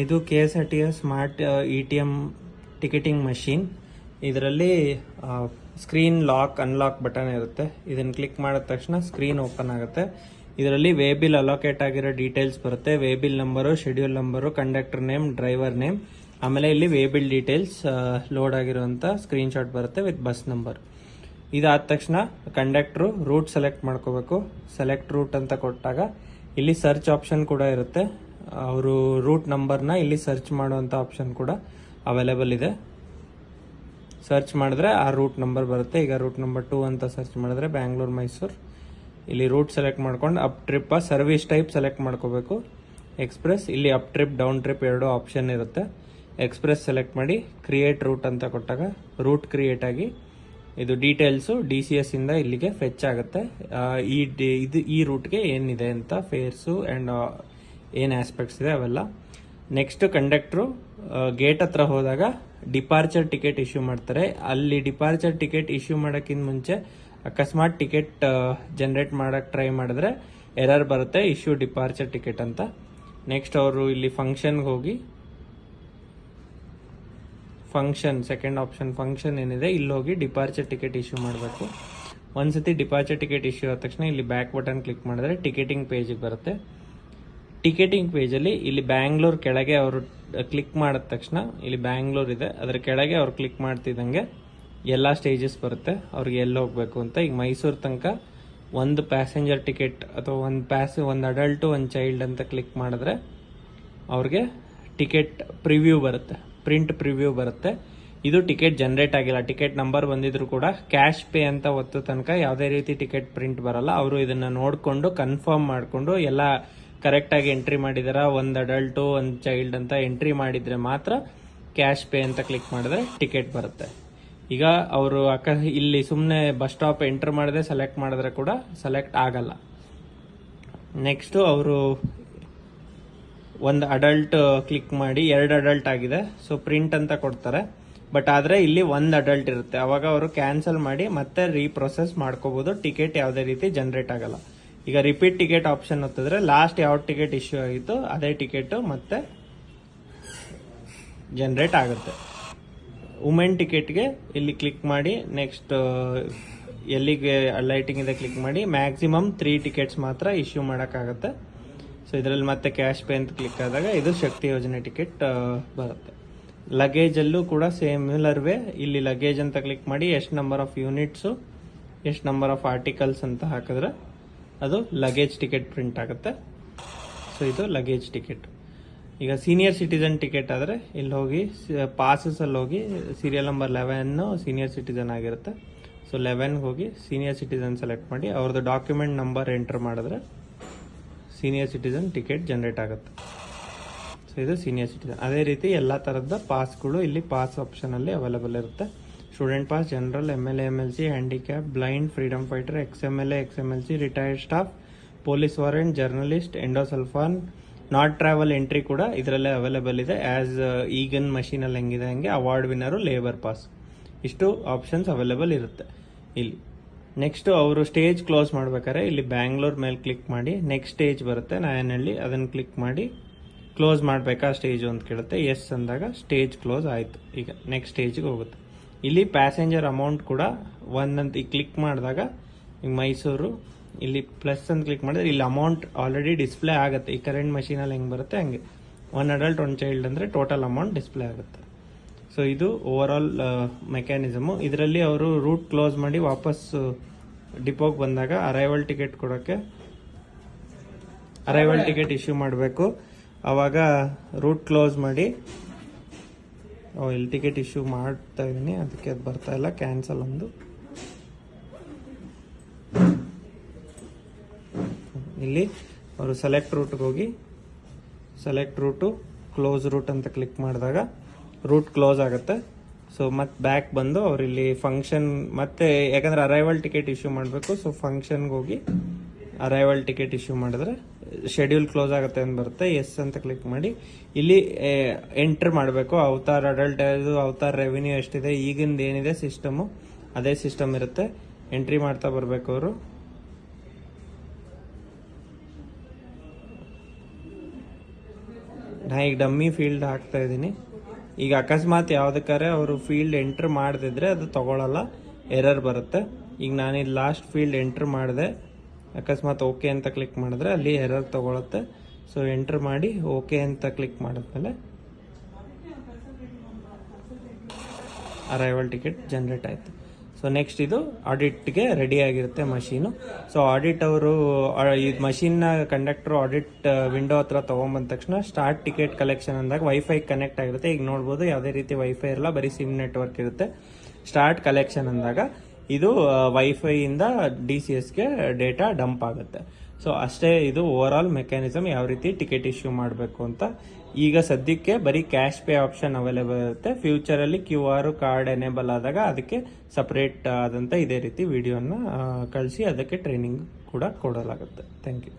ಇದು KSRTC smart ETM ticketing machine. ಇದರಲ್ಲಿ screen lock unlock button ಇರುತ್ತೆ. ಇದನ್ನು ಕ್ಲಿಕ್ ಮಾಡಿದ ತಕ್ಷಣ ಸ್ಕ್ರೀನ್ ಓಪನ್ ಆಗುತ್ತೆ. ಇದರಲ್ಲಿ ವೇಬಿಲ್ ಅಲೋಕೇಟ್ ಆಗಿರೋ ಡೀಟೇಲ್ಸ್ ಬರುತ್ತೆ. Waybill number, schedule number, conductor name, driver name, ಆಮೇಲೆ ಇಲ್ಲಿ ವೇಬಿಲ್ ಡೀಟೇಲ್ಸ್ ಲೋಡ್ ಆಗಿರುವಂಥ ಸ್ಕ್ರೀನ್ಶಾಟ್ ಬರುತ್ತೆ ವಿತ್ ಬಸ್ ನಂಬರ್. ಇದಾದ ತಕ್ಷಣ ಕಂಡಕ್ಟ್ರು ರೂಟ್ ಸೆಲೆಕ್ಟ್ ಮಾಡ್ಕೋಬೇಕು. ಸೆಲೆಕ್ಟ್ ರೂಟ್ ಅಂತ ಕೊಟ್ಟಾಗ ಇಲ್ಲಿ ಸರ್ಚ್ ಆಪ್ಷನ್ ಕೂಡ ಇರುತ್ತೆ. ಅವರು ರೂಟ್ ನಂಬರ್ನ ಇಲ್ಲಿ ಸರ್ಚ್ ಮಾಡುವಂಥ ಆಪ್ಷನ್ ಕೂಡ ಅವೈಲೇಬಲ್ ಇದೆ. ಸರ್ಚ್ ಮಾಡಿದ್ರೆ ಆ ರೂಟ್ ನಂಬರ್ ಬರುತ್ತೆ. ಈಗ ರೂಟ್ ನಂಬರ್ 2 ಅಂತ ಸರ್ಚ್ ಮಾಡಿದ್ರೆ ಬ್ಯಾಂಗ್ಳೂರ್ ಮೈಸೂರು. ಇಲ್ಲಿ ರೂಟ್ ಸೆಲೆಕ್ಟ್ ಮಾಡ್ಕೊಂಡು up trip service type select ಮಾಡ್ಕೋಬೇಕು. ಎಕ್ಸ್ಪ್ರೆಸ್, ಇಲ್ಲಿ ಅಪ್ ಟ್ರಿಪ್ ಡೌನ್ ಟ್ರಿಪ್ ಎರಡು ಆಪ್ಷನ್ ಇರುತ್ತೆ. ಎಕ್ಸ್ಪ್ರೆಸ್ ಸೆಲೆಕ್ಟ್ ಮಾಡಿ ಕ್ರಿಯೇಟ್ ರೂಟ್ ಅಂತ ಕೊಟ್ಟಾಗ ರೂಟ್ ಕ್ರಿಯೇಟ್ ಆಗಿ ಇದು ಡೀಟೇಲ್ಸು DCS ಇಂದ ಇಲ್ಲಿಗೆ ಫೆಚ್ ಆಗುತ್ತೆ. ಈ ರೂಟ್ಗೆ ಏನಿದೆ ಅಂತ ಫೇರ್ಸು ಆ್ಯಂಡ್ ಏನು ಆಸ್ಪೆಕ್ಟ್ಸ್ ಇದೆ ಅವೆಲ್ಲ. ನೆಕ್ಸ್ಟ್ ಕಂಡಕ್ಟ್ರು ಗೇಟ್ ಹತ್ರ ಹೋದಾಗ ಡಿಪಾರ್ಚರ್ ಟಿಕೆಟ್ ಇಶ್ಯೂ ಮಾಡ್ತಾರೆ. ಅಲ್ಲಿ ಡಿಪಾರ್ಚರ್ ಟಿಕೆಟ್ ಇಶ್ಯೂ ಮಾಡೋಕ್ಕಿಂತ ಮುಂಚೆ ಅಕಸ್ಮಾತ್ ಟಿಕೆಟ್ ಜನರೇಟ್ ಮಾಡೋಕ್ಕೆ ಟ್ರೈ ಮಾಡಿದ್ರೆ ಎರರ್ ಬರುತ್ತೆ, ಇಶ್ಯೂ ಡಿಪಾರ್ಚರ್ ಟಿಕೆಟ್ ಅಂತ. ನೆಕ್ಸ್ಟ್ ಅವರು ಇಲ್ಲಿ ಫಂಕ್ಷನ್ಗೆ ಹೋಗಿ ಫಂಕ್ಷನ್ ಸೆಕೆಂಡ್ ಆಪ್ಷನ್ ಫಂಕ್ಷನ್ ಏನಿದೆ ಇಲ್ಲಿ ಹೋಗಿ ಡಿಪಾರ್ಚರ್ ಟಿಕೆಟ್ ಇಶ್ಯೂ ಮಾಡಬೇಕು. ಒಂದ್ಸತಿ ಡಿಪಾರ್ಚರ್ ಟಿಕೆಟ್ ಇಶ್ಯೂ ಆದ ತಕ್ಷಣ ಇಲ್ಲಿ ಬ್ಯಾಕ್ ಬಟನ್ ಕ್ಲಿಕ್ ಮಾಡಿದ್ರೆ ಟಿಕೆಟಿಂಗ್ ಪೇಜಿಗೆ ಬರುತ್ತೆ. ಟಿಕೆಟಿಂಗ್ ಪೇಜಲ್ಲಿ ಇಲ್ಲಿ ಬ್ಯಾಂಗ್ಳೂರ್ ಕೆಳಗೆ ಅವರು ಕ್ಲಿಕ್ ಮಾಡಿದ ತಕ್ಷಣ ಇಲ್ಲಿ ಬ್ಯಾಂಗ್ಳೂರ್ ಇದೆ, ಅದರ ಕೆಳಗೆ ಅವ್ರು ಕ್ಲಿಕ್ ಮಾಡ್ತಿದ್ದಂಗೆ ಎಲ್ಲ ಸ್ಟೇಜಸ್ ಬರುತ್ತೆ ಅವ್ರಿಗೆ ಎಲ್ಲಿ ಹೋಗಬೇಕು ಅಂತ. ಈಗ ಮೈಸೂರು ತನಕ ಒಂದು ಪ್ಯಾಸೆಂಜರ್ ಟಿಕೆಟ್ ಅಥವಾ ಒಂದು ಅಡಲ್ಟು ಒಂದು ಚೈಲ್ಡ್ ಅಂತ ಕ್ಲಿಕ್ ಮಾಡಿದ್ರೆ ಅವ್ರಿಗೆ ಟಿಕೆಟ್ ಪ್ರಿವ್ಯೂ ಬರುತ್ತೆ, ಪ್ರಿಂಟ್ ಪ್ರಿವ್ಯೂ ಬರುತ್ತೆ. ಇದು ಟಿಕೆಟ್ ಜನರೇಟ್ ಆಗಿಲ್ಲ, ಟಿಕೆಟ್ ನಂಬರ್ ಬಂದಿದ್ರು ಕೂಡ ಕ್ಯಾಶ್ ಪೇ ಅಂತ ಒತ್ತು ತನಕ ಯಾವುದೇ ರೀತಿ ಟಿಕೆಟ್ ಪ್ರಿಂಟ್ ಬರಲ್ಲ. ಅವರು ಇದನ್ನ ನೋಡಿಕೊಂಡು ಕನ್ಫರ್ಮ್ ಮಾಡಿಕೊಂಡು ಎಲ್ಲ ಕರೆಕ್ಟಾಗಿ ಎಂಟ್ರಿ ಮಾಡಿದಾರ, ಒಂದು ಅಡಲ್ಟು ಒಂದು ಚೈಲ್ಡ್ ಅಂತ ಎಂಟ್ರಿ ಮಾಡಿದ್ರೆ ಮಾತ್ರ ಕ್ಯಾಶ್ ಪೇ ಅಂತ ಕ್ಲಿಕ್ ಮಾಡಿದ್ರೆ ಟಿಕೆಟ್ ಬರುತ್ತೆ. ಈಗ ಅವರು ಇಲ್ಲಿ ಸುಮ್ಮನೆ ಬಸ್ ಸ್ಟಾಪ್ ಎಂಟರ್ ಮಾಡದೆ ಸೆಲೆಕ್ಟ್ ಮಾಡಿದ್ರೆ ಕೂಡ ಸೆಲೆಕ್ಟ್ ಆಗಲ್ಲ. ನೆಕ್ಸ್ಟು ಅವರು ಒಂದು ಅಡಲ್ಟ್ ಕ್ಲಿಕ್ ಮಾಡಿ 2 ಅಡಲ್ಟ್ ಆಗಿದೆ, ಸೊ ಪ್ರಿಂಟ್ ಅಂತ ಕೊಡ್ತಾರೆ. ಬಟ್ ಆದರೆ ಇಲ್ಲಿ ಒಂದು ಅಡಲ್ಟ್ ಇರುತ್ತೆ, ಅವಾಗ ಅವರು ಕ್ಯಾನ್ಸಲ್ ಮಾಡಿ ಮತ್ತೆ ರೀಪ್ರೊಸೆಸ್ ಮಾಡ್ಕೋಬಹುದು. ಟಿಕೆಟ್ ಯಾವುದೇ ರೀತಿ ಜನರೇಟ್ ಆಗಲ್ಲ. ಈಗ ರಿಪೀಟ್ ಟಿಕೆಟ್ ಆಪ್ಷನ್ ಹೊತ್ತಿದ್ರೆ ಲಾಸ್ಟ್ ಯಾವ ಟಿಕೆಟ್ ಇಶ್ಯೂ ಆಗಿತ್ತು ಅದೇ ಟಿಕೆಟ್ ಮತ್ತೆ ಜನರೇಟ್ ಆಗುತ್ತೆ. ವುಮೆನ್ ಟಿಕೆಟ್ಗೆ ಇಲ್ಲಿ ಕ್ಲಿಕ್ ಮಾಡಿ ನೆಕ್ಸ್ಟ್ ಎಲ್ಲಿಗೆ ಲೈಟಿಂಗ್ ಇದೆ ಕ್ಲಿಕ್ ಮಾಡಿ ಮ್ಯಾಕ್ಸಿಮಮ್ 3 ಟಿಕೆಟ್ಸ್ ಮಾತ್ರ ಇಶ್ಯೂ ಮಾಡೋಕ್ಕಾಗತ್ತೆ. ಸೊ ಇದರಲ್ಲಿ ಮತ್ತೆ ಕ್ಯಾಶ್ ಪೇ ಅಂತ ಕ್ಲಿಕ್ ಆದಾಗ ಇದು ಶಕ್ತಿ ಯೋಜನೆ ಟಿಕೆಟ್ ಬರುತ್ತೆ. ಲಗೇಜಲ್ಲೂ ಕೂಡ ಸಿಮಿಲರ್ ವೇ, ಇಲ್ಲಿ ಲಗೇಜ್ ಅಂತ ಕ್ಲಿಕ್ ಮಾಡಿ ಎಷ್ಟು ನಂಬರ್ ಆಫ್ ಯೂನಿಟ್ಸು ಎಷ್ಟು ನಂಬರ್ ಆಫ್ ಆರ್ಟಿಕಲ್ಸ್ ಅಂತ ಹಾಕಿದ್ರೆ ಅದು ಲಗೇಜ್ ಟಿಕೆಟ್ ಪ್ರಿಂಟ್ ಆಗುತ್ತೆ. ಸೊ ಇದು ಲಗೇಜ್ ಟಿಕೆಟ್. ಈಗ ಸೀನಿಯರ್ ಸಿಟಿಸನ್ ಟಿಕೆಟ್ ಆದರೆ ಇಲ್ಲಿ ಹೋಗಿ ಪಾಸಸಲ್ಲಿ ಹೋಗಿ ಸೀರಿಯಲ್ ನಂಬರ್ 11 ಸೀನಿಯರ್ ಸಿಟಿಸನ್ ಆಗಿರುತ್ತೆ. ಸೊ 11ಗೆ ಹೋಗಿ ಸೀನಿಯರ್ ಸಿಟಿಸನ್ ಸೆಲೆಕ್ಟ್ ಮಾಡಿ ಅವ್ರದ್ದು ಡಾಕ್ಯುಮೆಂಟ್ ನಂಬರ್ ಎಂಟರ್ ಮಾಡಿದ್ರೆ ಸೀನಿಯರ್ ಸಿಟಿಸನ್ ಟಿಕೆಟ್ ಜನರೇಟ್ ಆಗುತ್ತೆ. ಸೊ ಇದು ಸೀನಿಯರ್ ಸಿಟಿಸನ್. ಅದೇ ರೀತಿ ಎಲ್ಲ ಥರದ ಪಾಸ್ಗಳು ಇಲ್ಲಿ ಪಾಸ್ ಆಪ್ಷನಲ್ಲಿ ಅವೈಲೇಬಲ್ ಇರುತ್ತೆ. Student pass, general, MLA MLC, handicap, blind, freedom fighter, XMLA XMLC, retired staff, police warrant, journalist, endosulfan, not travel entry ಕೂಡ ಇದರಲ್ಲೇ ಅವೈಲೇಬಲ್ ಇದೆ. ಆಸ್ ಈಗನ್ ಮಷೀನಲ್ಲಿ ಹೆಂಗಿದೆ ಹಂಗೆ ಅವಾರ್ಡ್ ವಿನ್ನರು, ಲೇಬರ್ ಪಾಸ್, ಇಷ್ಟು ಆಪ್ಷನ್ಸ್ ಅವೈಲೇಬಲ್ ಇರುತ್ತೆ ಇಲ್ಲಿ. ನೆಕ್ಸ್ಟ್ ಅವರು ಸ್ಟೇಜ್ ಕ್ಲೋಸ್ ಮಾಡ್ಬೇಕಾದ್ರೆ ಇಲ್ಲಿ ಬ್ಯಾಂಗ್ಳೂರ್ ಮೇಲೆ ಕ್ಲಿಕ್ ಮಾಡಿ ನೆಕ್ಸ್ಟ್ ಸ್ಟೇಜ್ ಬರುತ್ತೆ ನಾಯನಹಳ್ಳಿ, ಅದನ್ನು ಕ್ಲಿಕ್ ಮಾಡಿ ಕ್ಲೋಸ್ ಮಾಡಬೇಕಾ ಸ್ಟೇಜು ಅಂತ ಕೇಳುತ್ತೆ. ಎಸ್ ಅಂದಾಗ ಸ್ಟೇಜ್ ಕ್ಲೋಸ್ ಆಯಿತು. ಈಗ ನೆಕ್ಸ್ಟ್ ಸ್ಟೇಜ್ಗೆ ಹೋಗುತ್ತೆ. ಇಲ್ಲಿ ಪ್ಯಾಸೆಂಜರ್ ಅಮೌಂಟ್ ಕೂಡ ಒಂದಂತ ಈಗ ಕ್ಲಿಕ್ ಮಾಡಿದಾಗ ಈಗ ಮೈಸೂರು ಇಲ್ಲಿ ಪ್ಲಸ್ ಅಂತ ಕ್ಲಿಕ್ ಮಾಡಿದ್ರೆ ಇಲ್ಲಿ ಅಮೌಂಟ್ ಆಲ್ರೆಡಿ ಡಿಸ್ಪ್ಲೇ ಆಗುತ್ತೆ. ಈ ಕರೆಂಟ್ ಮಷೀನಲ್ಲಿ ಹೆಂಗೆ ಬರುತ್ತೆ ಹಂಗೆ 1 ಅಡಲ್ಟ್ 1 ಚೈಲ್ಡ್ ಅಂದರೆ ಟೋಟಲ್ ಅಮೌಂಟ್ ಡಿಸ್ಪ್ಲೇ ಆಗುತ್ತೆ. ಸೊ ಇದು ಓವರ್ ಆಲ್ ಮೆಕ್ಯಾನಿಸಮು. ಇದರಲ್ಲಿ ಅವರು ರೂಟ್ ಕ್ಲೋಸ್ ಮಾಡಿ ವಾಪಸ್ ಡಿಪೋಗೆ ಬಂದಾಗ ಅರೈವಲ್ ಟಿಕೆಟ್ ಕೊಡೋಕ್ಕೆ ಅರೈವಲ್ ಟಿಕೆಟ್ ಇಶ್ಯೂ ಮಾಡಬೇಕು. ಆವಾಗ ರೂಟ್ ಕ್ಲೋಸ್ ಮಾಡಿ ಇಲ್ಲಿ ಟಿಕೆಟ್ ಇಶ್ಯೂ ಮಾಡ್ತಾ ಇದ್ದೀನಿ, ಅದಕ್ಕೆ ಅದು ಬರ್ತಾ ಇಲ್ಲ, ಕ್ಯಾನ್ಸಲ್ ಒಂದು. ಇಲ್ಲಿ ಅವರು ಸೆಲೆಕ್ಟ್ ರೂಟ್ಗೆ ಹೋಗಿ ಸೆಲೆಕ್ಟ್ ರೂಟು ಕ್ಲೋಸ್ ರೂಟ್ ಅಂತ ಕ್ಲಿಕ್ ಮಾಡಿದಾಗ ರೂಟ್ ಕ್ಲೋಸ್ ಆಗುತ್ತೆ. ಸೊ ಮತ್ತೆ ಬ್ಯಾಕ್ ಬಂದು ಅವ್ರು ಇಲ್ಲಿ ಫಂಕ್ಷನ್ ಮತ್ತೆ ಯಾಕಂದ್ರೆ ಅರೈವಲ್ ಟಿಕೆಟ್ ಇಶ್ಯೂ ಮಾಡಬೇಕು. ಸೊ ಫಂಕ್ಷನ್ಗೆ ಹೋಗಿ ಅರೈವಲ್ ಟಿಕೆಟ್ ಇಶ್ಯೂ ಮಾಡಿದ್ರೆ ಶೆಡ್ಯೂಲ್ ಕ್ಲೋಸ್ ಆಗುತ್ತೆ ಅಂತ ಬರುತ್ತೆ. ಎಸ್ ಅಂತ ಕ್ಲಿಕ್ ಮಾಡಿ ಇಲ್ಲಿ ಎಂಟರ್ ಮಾಡಬೇಕು. ಅವತಾರ್ ಅಡಲ್ಟ್ ಅವತಾರ್ ರೆವಿನ್ಯೂ ಎಷ್ಟಿದೆ, ಈಗಿಂದ ಏನಿದೆ ಸಿಸ್ಟಮು ಅದೇ ಸಿಸ್ಟಮ್ ಇರುತ್ತೆ. ಎಂಟ್ರಿ ಮಾಡ್ತಾ ಬರಬೇಕು ಅವರು. ನಾ ಈಗ ಡಮ್ಮಿ ಫೀಲ್ಡ್ ಹಾಕ್ತಾ ಇದ್ದೀನಿ. ಈಗ ಅಕಸ್ಮಾತ್ ಯಾವುದಕ್ಕಾರೆ ಅವರು ಫೀಲ್ಡ್ ಎಂಟ್ರ್ ಮಾಡದಿದ್ರೆ ಅದು ತಗೊಳ್ಳಲ್ಲ, ಎರರ್ ಬರುತ್ತೆ. ಈಗ ನಾನು ಇಲ್ಲಿ ಲಾಸ್ಟ್ ಫೀಲ್ಡ್ ಎಂಟ್ರ್ ಮಾಡಿದೆ, ಅಕಸ್ಮಾತ್ ಓಕೆ ಅಂತ ಕ್ಲಿಕ್ ಮಾಡಿದ್ರೆ ಅಲ್ಲಿ ಎರರ್ ತಗೊಳುತ್ತೆ. ಸೊ ಎಂಟ್ರ್ ಮಾಡಿ ಓಕೆ ಅಂತ ಕ್ಲಿಕ್ ಮಾಡಿದ್ಮೇಲೆ ಅರೈವಲ್ ಟಿಕೆಟ್ ಜನರೇಟ್ ಆಯಿತು. ಸೊ ನೆಕ್ಸ್ಟ್ ಇದು ಆಡಿಟ್ಗೆ ರೆಡಿ ಆಗಿರುತ್ತೆ ಮಷೀನು. ಸೊ ಆಡಿಟ್ ಅವರು ಈ ಮಷೀನ್ನ ಕಂಡಕ್ಟರ್ ಆಡಿಟ್ ವಿಂಡೋ ಹತ್ರ ತೊಗೊಂಬಂದ ತಕ್ಷಣ ಸ್ಟಾರ್ಟ್ ಟಿಕೆಟ್ ಕಲೆಕ್ಷನ್ ಅಂದಾಗ ವೈಫೈ ಕನೆಕ್ಟ್ ಆಗಿರುತ್ತೆ. ಈಗ ನೋಡ್ಬೋದು ಯಾವುದೇ ರೀತಿ ವೈಫೈ ಇರಲ್ಲ, ಬರೀ ಸಿಮ್ ನೆಟ್ವರ್ಕ್ ಇರುತ್ತೆ. ಸ್ಟಾರ್ಟ್ ಕಲೆಕ್ಷನ್ ಅಂದಾಗ ಇದು ವೈಫೈಯಿಂದ DCSಗೆ ಡೇಟಾ ಡಂಪ್ ಆಗುತ್ತೆ. ಸೊ ಅಷ್ಟೇ, ಇದು ಓವರ್ ಆಲ್ ಮೆಕ್ಯಾನಿಸಮ್ ಯಾವ ರೀತಿ ಟಿಕೆಟ್ ಇಶ್ಯೂ ಮಾಡಬೇಕು ಅಂತ. ಈಗ ಸದ್ಯಕ್ಕೆ ಬರೀ ಕ್ಯಾಶ್ ಪೇ ಆಪ್ಷನ್ ಅವೈಲೇಬಲ್ ಇರುತ್ತೆ. ಫ್ಯೂಚರಲ್ಲಿ QR ಕಾರ್ಡ್ ಎನೇಬಲ್ ಆದಾಗ ಅದಕ್ಕೆ ಸಪ್ರೇಟ್ ಆದಂಥ ಇದೇ ರೀತಿ ವಿಡಿಯೋನ ಕಳಿಸಿ ಅದಕ್ಕೆ ಟ್ರೈನಿಂಗ್ ಕೂಡ ಕೊಡಲಾಗುತ್ತೆ. Thank you.